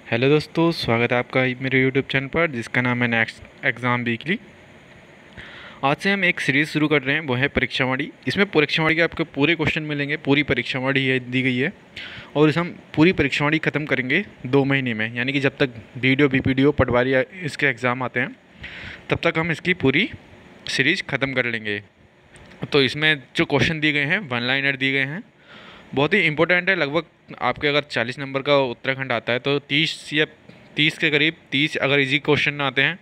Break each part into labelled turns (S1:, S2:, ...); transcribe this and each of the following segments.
S1: Hello दोस्तों, स्वागत है आपका मेरे यूट्यूब चैनल पर जिसका नाम है नेक्स्ट एग्ज़ाम वीकली। आज से हम एक सीरीज़ शुरू कर रहे हैं, वो है परीक्षावाणी। इसमें परीक्षावाणी के आपको पूरे क्वेश्चन मिलेंगे, पूरी परीक्षावाणी है दी गई है और इस हम पूरी परीक्षावाणी ख़त्म करेंगे 2 महीने में, यानी कि जब तक वीडियो BPDO पटवारी इसके एग्ज़ाम आते हैं तब तक हम इसकी पूरी सीरीज़ ख़त्म कर लेंगे। तो इसमें जो क्वेश्चन दिए गए हैं 1 लाइनर दिए गए हैं, बहुत ही इंपॉर्टेंट है। लगभग आपके अगर 40 नंबर का उत्तराखंड आता है तो 30 या 30 के करीब 30 अगर इजी क्वेश्चन आते हैं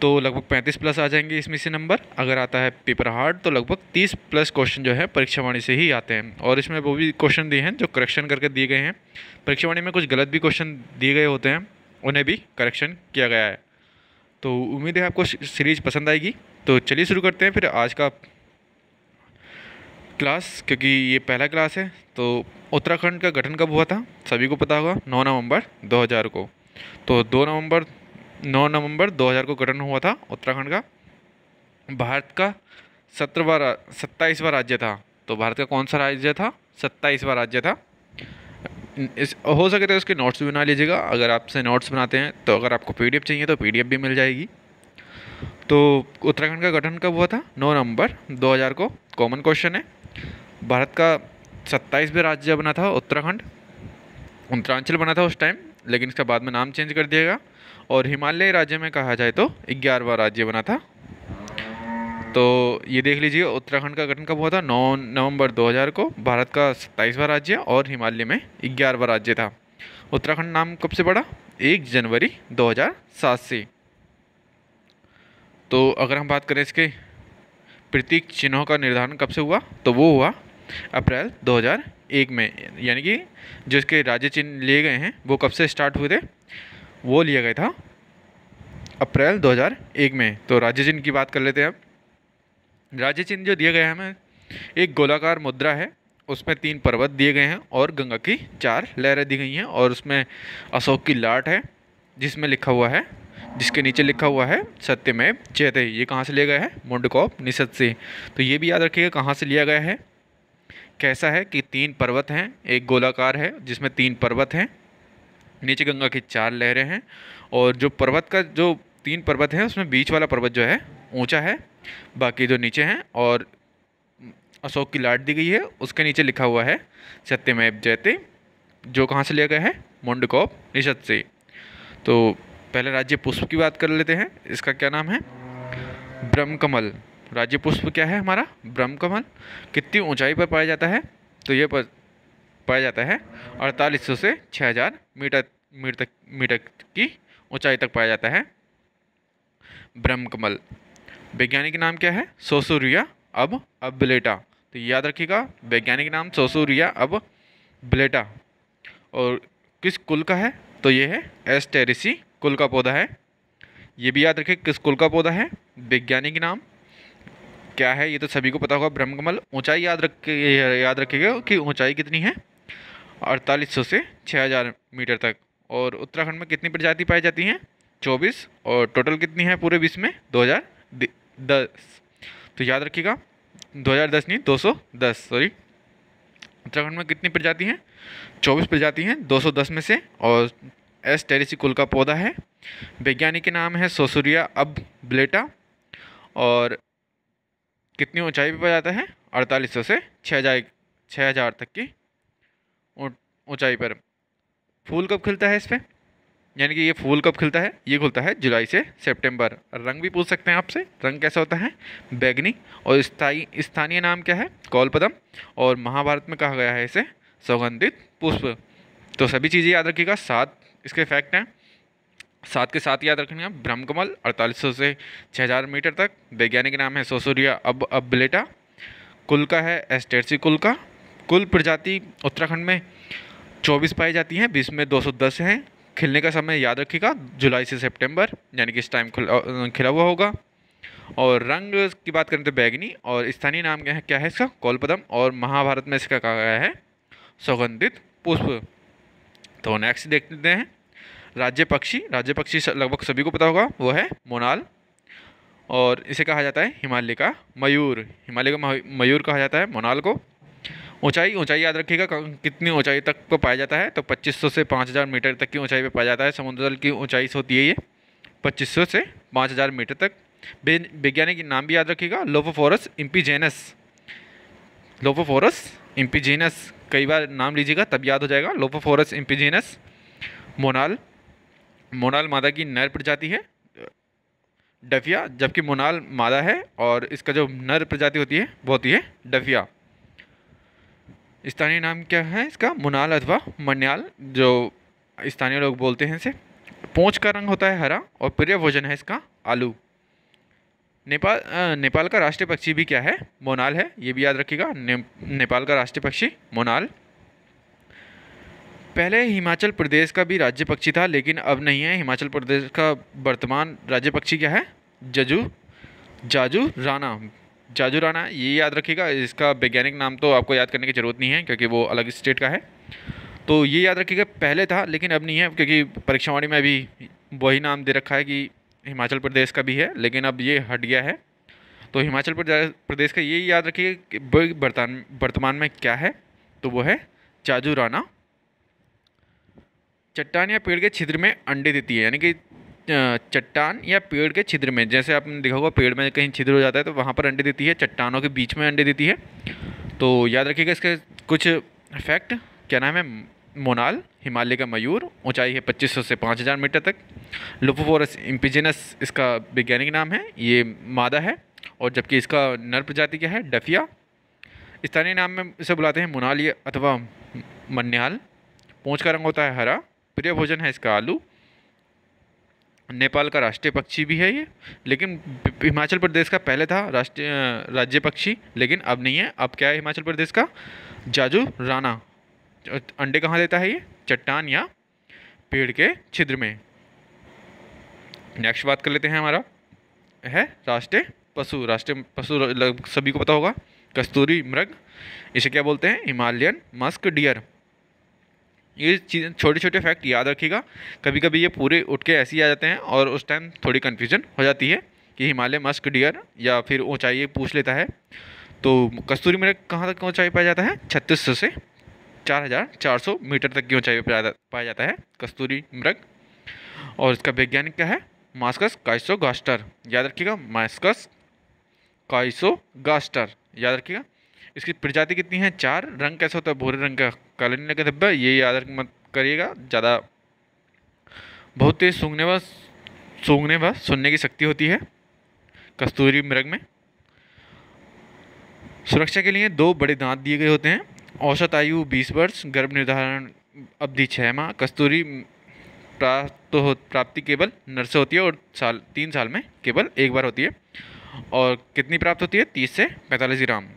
S1: तो लगभग 35 प्लस आ जाएंगे इसमें से नंबर। अगर आता है पेपर हार्ड तो लगभग 30 प्लस क्वेश्चन जो है परीक्षावाणी से ही आते हैं। और इसमें वो भी क्वेश्चन दिए हैं जो करेक्शन करके दिए गए हैं। परीक्षावाणी में कुछ गलत भी क्वेश्चन दिए गए होते हैं, उन्हें भी करेक्शन किया गया है। तो उम्मीद है आपको सीरीज़ पसंद आएगी। तो चलिए शुरू करते हैं फिर आज का क्लास, क्योंकि ये पहला क्लास है। तो उत्तराखंड का गठन कब हुआ था सभी को पता होगा, 9 नवंबर 2000 को। तो 9 नवंबर 2000 को गठन हुआ था उत्तराखंड का। भारत का 27वां राज्य था। तो भारत का कौन सा राज्य था? 27वां राज्य था। इस हो सके तो इसके नोट्स भी बना लीजिएगा। अगर आपसे नोट्स बनाते हैं तो अगर आपको PDF चाहिए तो PDF भी मिल जाएगी। तो उत्तराखंड का गठन कब हुआ था? 9 नवंबर 2000 को। कॉमन क्वेश्चन है। भारत का 27वां राज्य बना था उत्तराखंड। उत्तरांचल बना था उस टाइम, लेकिन इसका बाद में नाम चेंज कर दिया गया। और हिमालय राज्य में कहा जाए तो 11वां राज्य बना था। तो ये देख लीजिए, उत्तराखंड का गठन कब हुआ था? 9 नवंबर 2000 को। भारत का 27वां राज्य और हिमालय में 11वां राज्य था। उत्तराखंड नाम कब से पड़ा? 1 जनवरी 2007 से। तो अगर हम बात करें इसके प्रतीक चिन्हों का निर्धारण कब से हुआ, तो वो हुआ अप्रैल 2001 में। यानी कि जो इसके राज्य चिन्ह लिए गए हैं वो कब से स्टार्ट हुए थे? वो लिया गया था अप्रैल 2001 में। तो राज्य चिन्ह की बात कर लेते हैं अब। राज्य चिन्ह जो दिया गया है हमें, एक गोलाकार मुद्रा है, उसमें 3 पर्वत दिए गए हैं और गंगा की 4 लहरें दी गई हैं। और उसमें अशोक की लाट है जिसमें लिखा हुआ है, जिसके नीचे लिखा हुआ है सत्यमेव जयते। ये कहाँ से लिया गया है? मुंडकौप से। तो ये भी याद रखिएगा कहाँ से लिया गया है। कैसा है कि 3 पर्वत हैं, एक गोलाकार है जिसमें 3 पर्वत हैं, नीचे गंगा की 4 लहरें हैं। और जो पर्वत का जो 3 पर्वत हैं उसमें बीच वाला पर्वत जो है ऊंचा है, बाकी जो नीचे हैं। और अशोक की लाट दी गई है, उसके नीचे लिखा हुआ है सत्यमेव जयते, जो कहाँ से लिया गया है? मुंडकौप से। तो पहले राज्य पुष्प की बात कर लेते हैं। इसका क्या नाम है? ब्रह्मकमल। राज्य पुष्प क्या है हमारा? ब्रह्मकमल। कितनी ऊंचाई पर पाया जाता है? तो ये पाया जाता है 4800 से 6000 मीटर की ऊंचाई तक पाया जाता है ब्रह्मकमल। वैज्ञानिक नाम क्या है? सोसुरिया अब अब्लेटा। तो याद रखिएगा, वैज्ञानिक नाम सोसुरिया अब ब्लेटा। और किस कुल का है? तो ये है एस्टेरेसी कुल का पौधा है। ये भी याद रखिए किस कुल का पौधा है। वैज्ञानिक नाम क्या है ये तो सभी को पता होगा, ब्रह्मकमल। ऊंचाई याद रखिएगा कि ऊंचाई कितनी है? 4800 से 6000 मीटर तक। और उत्तराखंड में कितनी प्रजाति पाई जाती हैं? 24। और टोटल कितनी है पूरे विश्व में? 2010। तो याद रखिएगा 2010 नहीं, 210, सॉरी। उत्तराखंड में कितनी प्रजाति हैं? 24 प्रजाति हैं 210 में से। और एस टेरेसी कुल का पौधा है। वैज्ञानिक के नाम है सोसुरिया अब ब्लेटा। और कितनी ऊंचाई पे पाया जाता है? 4800 से 6000 तक की ऊंचाई पर। फूल कब खिलता है इस पर? यानी कि ये फूल कब खिलता है? ये खुलता है जुलाई से सितंबर। रंग भी पूछ सकते हैं आपसे, रंग कैसा होता है? बैगनी। और स्थानीय नाम क्या है? कौलपदम। और महाभारत में कहा गया है इसे सुगंधित पुष्प। तो सभी चीज़ें याद रखिएगा। 7 इसके फैक्ट हैं, 7 के 7 याद रखना। ब्रह्मकमल 4800 से 6000 मीटर तक। वैज्ञानिक नाम है सोसुरिया अब अब्लेटा। कुल का है एस्टेरेसी कुल का। कुल प्रजाति उत्तराखंड में 24 पाई जाती हैं, 20 में 210 हैं। खिलने का समय याद रखिएगा जुलाई से सितंबर, यानी कि इस टाइम खिला हुआ होगा। और रंग की बात करें तो बैगनी। और स्थानीय नाम क्या है इसका? कौलपदम। और महाभारत में इसका कहा गया है सुगंधित पुष्प। तो नेक्स्ट देखते हैं राज्य पक्षी। राज्य पक्षी लगभग सभी को पता होगा, वो है मोनाल। और इसे कहा जाता है हिमालय का मयूर। हिमालय का मयूर कहा जाता है मोनाल को। ऊंचाई ऊंचाई याद रखिएगा, कितनी ऊंचाई तक पर पाया जाता है, तो 2500 से 5000 मीटर तक की ऊंचाई पे पाया जाता है। समुद्र तल की ऊंचाई से होती है ये 2500 से 5000 मीटर तक। वैज्ञानिक नाम भी याद रखिएगा, लोफोफोरस इम्पीजेनस। लोफोफोरस इम्पीजेनस, कई बार नाम लीजिएगा तब याद हो जाएगा। लोफोफोरस इम्पीजेनस। मोनाल, मोनाल मादा की नर प्रजाति है डफिया, जबकि मोनाल मादा है और इसका जो नर प्रजाति होती है वो होती है डफिया। स्थानीय नाम क्या है इसका? मुनाल अथवा मन्याल, जो स्थानीय लोग बोलते हैं इसे। पूंछ का रंग होता है हरा और प्रिय भोजन है इसका आलू। नेपाल का राष्ट्रीय पक्षी भी क्या है? मोनाल है, ये भी याद रखिएगा। नेपाल का राष्ट्रीय पक्षी मोनाल। पहले हिमाचल प्रदेश का भी राज्य पक्षी था लेकिन अब नहीं है। हिमाचल प्रदेश का वर्तमान राज्य पक्षी क्या है? जाजू राना। जाजू राना, ये याद रखिएगा। इसका वैज्ञानिक नाम तो आपको याद करने की ज़रूरत नहीं है क्योंकि वो अलग स्टेट का है। तो ये याद रखिएगा, पहले था लेकिन अब नहीं है, क्योंकि परीक्षावाणी में अभी वही नाम दे रखा है कि हिमाचल प्रदेश का भी है, लेकिन अब ये हट गया है। तो हिमाचल प्रदेश का ये याद रखिए कि वर्तमान में क्या है, तो वो है जाजू राना। चट्टान या पेड़ के छिद्र में अंडे देती है, यानी कि चट्टान या पेड़ के छिद्र में, जैसे आपने देखा होगा पेड़ में कहीं छिद्र हो जाता है तो वहाँ पर अंडे देती है, चट्टानों के बीच में अंडे देती है। तो याद रखिएगा इसके कुछ फैक्ट। क्या नाम है? मोनाल, हिमालय का मयूर, ऊंचाई है 2500 से 5000 मीटर तक। लोफोफोरस इम्पीजेनस इसका वैज्ञानिक नाम है, ये मादा है, और जबकि इसका नर प्रजाति क्या है? डफिया। स्थानीय नाम में इसे बुलाते हैं मुनाल अथवा मन्याल। पूंछ का रंग होता है हरा, प्रिय भोजन है इसका आलू। नेपाल का राष्ट्रीय पक्षी भी है ये, लेकिन हिमाचल प्रदेश का पहले था राष्ट्रीय राज्य पक्षी, लेकिन अब नहीं है। अब क्या है हिमाचल प्रदेश का? जाजू राना। अंडे कहाँ देता है ये? चट्टान या पेड़ के छिद्र में। नेक्स्ट बात कर लेते हैं, हमारा है राष्ट्रीय पशु। राष्ट्रीय पशु सभी को पता होगा, कस्तूरी मृग। इसे क्या बोलते हैं? Himalayan musk deer. ये चीज़ छोटे छोटे फैक्ट याद रखिएगा, कभी कभी ये पूरे उठ के ऐसे ही आ जाते हैं और उस टाइम थोड़ी कन्फ्यूजन हो जाती है कि हिमालय मस्क डियर या फिर ऊंचाई पूछ लेता है। तो कस्तूरी मृग कहाँ तक ऊंचाई पाया जाता है? 3600 से 4400 मीटर तक की ऊंचाई पर पाया जाता है कस्तूरी मृग। और इसका वैज्ञानिक क्या है? मास्कस काइसोगास्टर। याद रखिएगा, मास्कस काइसोगास्टर याद रखिएगा। इसकी प्रजाति कितनी है? 4। रंग कैसा होता है? भूरे रंग का, काले नीले का धब्बा। ये याद मत करिएगा, ज़्यादा बहुत तेज सूंघने व सुनने की शक्ति होती है कस्तूरी मृग में। सुरक्षा के लिए 2 बड़े दांत दिए गए होते हैं। औसत आयु 20 वर्ष, गर्भ निर्धारण अवधि 6 माह। कस्तूरी प्राप्ति केवल नर से होती है और 3 साल में केवल एक बार होती है। और कितनी प्राप्त होती है? 30 से 45 ग्राम।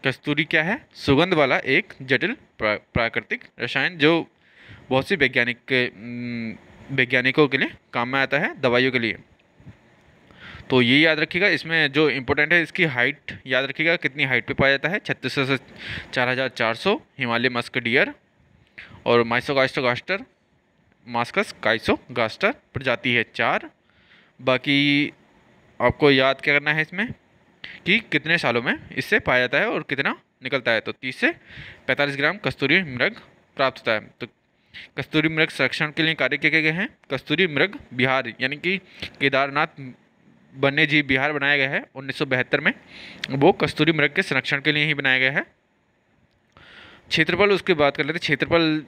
S1: कस्तूरी क्या है? सुगंध वाला एक जटिल प्राकृतिक रसायन जो बहुत सी वैज्ञानिकों के लिए काम में आता है, दवाइयों के लिए। तो ये याद रखिएगा। इसमें जो इम्पोर्टेंट है, इसकी हाइट याद रखिएगा, कितनी हाइट पे पाया जाता है? 3600 से 4400। हिमालय मस्क डियर और माइसोगास्टर मास्कस काइसोगास्टर प्रजाति है 4। बाकी आपको याद क्या करना है इसमें कि कितने सालों में इससे पाया जाता है और कितना निकलता है। तो 30 से 45 ग्राम कस्तूरी मृग प्राप्त होता है। तो कस्तूरी मृग संरक्षण के लिए कार्य किए गए हैं। कस्तूरी मृग बिहार, यानी कि केदारनाथ वन्य जीव बिहार बनाया गया है 1972 में। वो कस्तूरी मृग के संरक्षण के लिए ही बनाया गया है। क्षेत्रफल, उसकी बात कर लेते हैं। क्षेत्रफल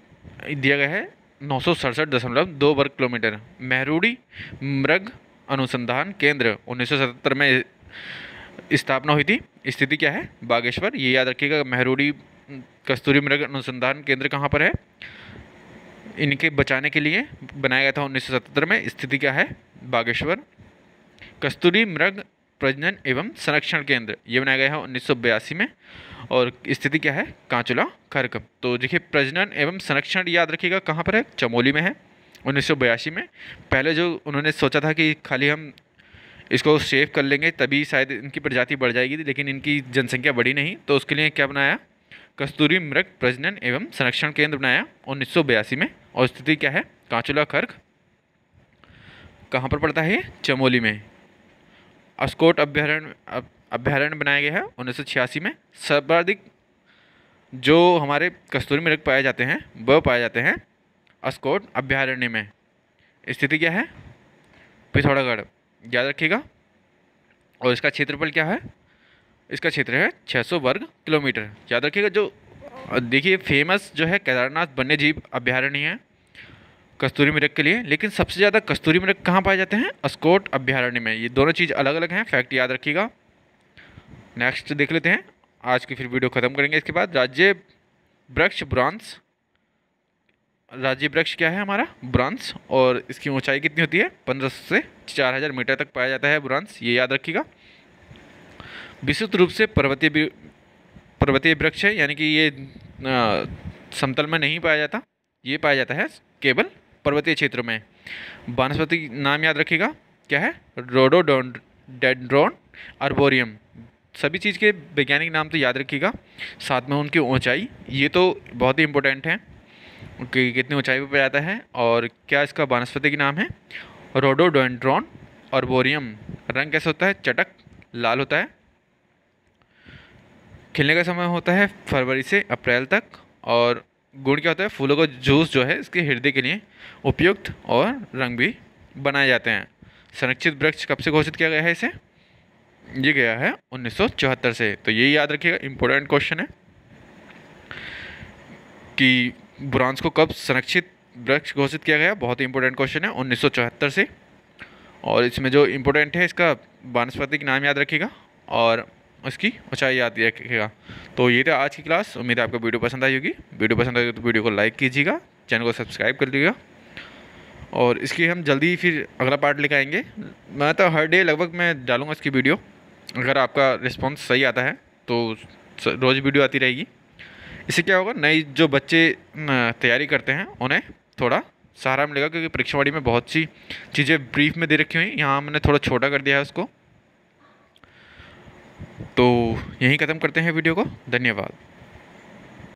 S1: दिया गया है 967.2 वर्ग किलोमीटर। मेहरुड़ी मृग अनुसंधान केंद्र 1977 में स्थापना हुई थी। स्थिति क्या है? बागेश्वर। ये याद रखिएगा, मेहरुड़ी कस्तूरी मृग अनुसंधान केंद्र कहाँ पर है? इनके बचाने के लिए बनाया गया था 1977 में। स्थिति क्या है? बागेश्वर। कस्तूरी मृग प्रजनन एवं संरक्षण केंद्र, ये बनाया गया है 1982 में। और स्थिति क्या है? कांचुला खर्क। तो देखिए, प्रजनन एवं संरक्षण याद रखिएगा कहाँ पर है? चमोली में है 1982 में। पहले जो उन्होंने सोचा था कि खाली हम इसको सेव कर लेंगे तभी शायद इनकी प्रजाति बढ़ जाएगी, लेकिन इनकी जनसंख्या बढ़ी नहीं, तो उसके लिए क्या बनाया? कस्तूरी मृग प्रजनन एवं संरक्षण केंद्र बनाया 1982 में। और स्थिति क्या है? कांचुला खर्क। कहाँ पर पड़ता है ये? चमोली में। अस्कोट अभ्यारण्य बनाया गया है 1986 में। सर्वाधिक जो हमारे कस्तूरी मृग पाए जाते हैं वह पाए जाते हैं अस्कोट अभ्यारण्य में। स्थिति क्या है? पिथौरागढ़, याद रखिएगा। और इसका क्षेत्रफल क्या है? इसका क्षेत्र है 600 वर्ग किलोमीटर, याद रखिएगा। जो देखिए फेमस जो है केदारनाथ वन्यजीव अभ्यारण्य है कस्तूरी मृग के लिए, लेकिन सबसे ज़्यादा कस्तूरी मृग कहाँ पाए जाते हैं? अस्कोट अभ्यारण्य में। ये दोनों चीज़ अलग अलग हैं, फैक्ट याद रखिएगा। नेक्स्ट देख लेते हैं, आज की फिर वीडियो ख़त्म करेंगे। इसके बाद राज्य वृक्ष ब्रांस, राज्य वृक्ष क्या है हमारा? ब्रांस। और इसकी ऊंचाई कितनी होती है? 1500 से 4000 मीटर तक पाया जाता है ब्रांस, ये याद रखिएगा। विशुद्ध रूप से पर्वतीय वृक्ष है, यानी कि ये समतल में नहीं पाया जाता, ये पाया जाता है केवल पर्वतीय क्षेत्रों में। वानस्पतिक नाम याद रखिएगा, क्या है? Rhododendron arboreum. सभी चीज़ के वैज्ञानिक नाम तो याद रखिएगा, साथ में उनकी ऊंचाई, ये तो बहुत ही इंपॉर्टेंट है कि कितनी ऊंचाई पर जाता है। और क्या इसका वानस्पतिक नाम है? Rhododendron arboreum. रंग कैसा होता है? चटक लाल होता है। खिलने का समय होता है फरवरी से अप्रैल तक। और गुण क्या होता है? फूलों का जूस जो है इसके हृदय के लिए उपयुक्त और रंग भी बनाए जाते हैं। संरक्षित वृक्ष कब से घोषित किया गया है इसे? ये गया है 1974 से। तो ये याद रखिएगा, इम्पोर्टेंट क्वेश्चन है कि ब्रांस को कब संरक्षित वृक्ष घोषित किया गया। बहुत ही इंपॉर्टेंट क्वेश्चन है, 1974 से। और इसमें जो इम्पोर्टेंट है इसका वानस्पतिक नाम याद रखिएगा और उसकी ऊंचाई याद रखिएगा। तो ये था आज की क्लास। उम्मीद है आपको वीडियो पसंद आई होगी। वीडियो पसंद आई तो वीडियो को लाइक कीजिएगा, चैनल को सब्सक्राइब कर लीजिएगा। और इसकी हम जल्दी फिर अगला पार्ट लेकर आएंगे। मैं तो हर डे लगभग मैं डालूँगा इसकी वीडियो, अगर आपका रिस्पॉन्स सही आता है तो रोज़ वीडियो आती रहेगी। इससे क्या होगा, नई जो बच्चे तैयारी करते हैं उन्हें थोड़ा सहारा मिलेगा, क्योंकि परीक्षावाड़ी में बहुत सी चीज़ें ब्रीफ में दे रखी हुई, यहाँ मैंने थोड़ा छोटा कर दिया है उसको। तो यहीं ख़त्म करते हैं वीडियो को। धन्यवाद।